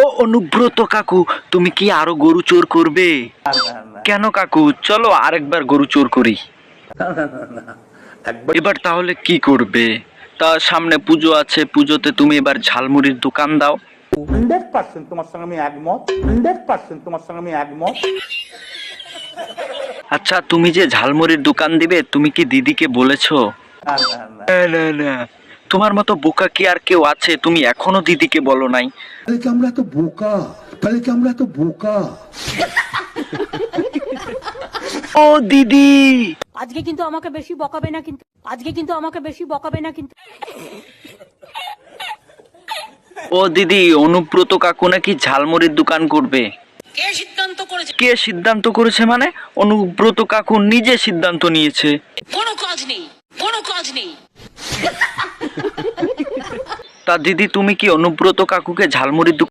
ও অনুব্রত কাকু, তুমি কি আরো গরু চোর করবে? কেন কাকু, চলো আরেকবার গরু চোর করি। এবার তাহলে কি করবে? তা সামনে পুজো আছে, পুজোতে তুমি এবার ঝালমুড়ির দোকান দাও। 100% তোমার সঙ্গে আমি একমত, 100% তোমার সঙ্গে আমি একমত। আচ্ছা, তুমি যে ঝালমুড়ির দোকান দিবে, তুমি কি দিদিকে বলেছো? না না না, তোমার মতো বোকা কি আর কেউ আছে? তুমি এখনো দিদিকে বলো নাই? তাহলে কি আমরা তো বোকা? তাহলে কি আমরা তো বোকা? ও দিদি, আজকে কিন্তু আমাকে বেশি বকাবে না কিন্তু, আজকে কিন্তু আমাকে বেশি বকাবে না কিন্তু। ও দিদি, অনুব্রত কাকু নাকি ঝালমুড়ির দোকান করবে। কে সিদ্ধান্ত করেছে? কে সিদ্ধান্ত করেছে মানে? অনুব্রত কাকু নিজে সিদ্ধান্ত নিয়েছে। কোনো কাজ নেই, কোনো কাজ নেই। তা দিদি, তুমি কি অনুব্রত কাকুকে ঝালমুড়ির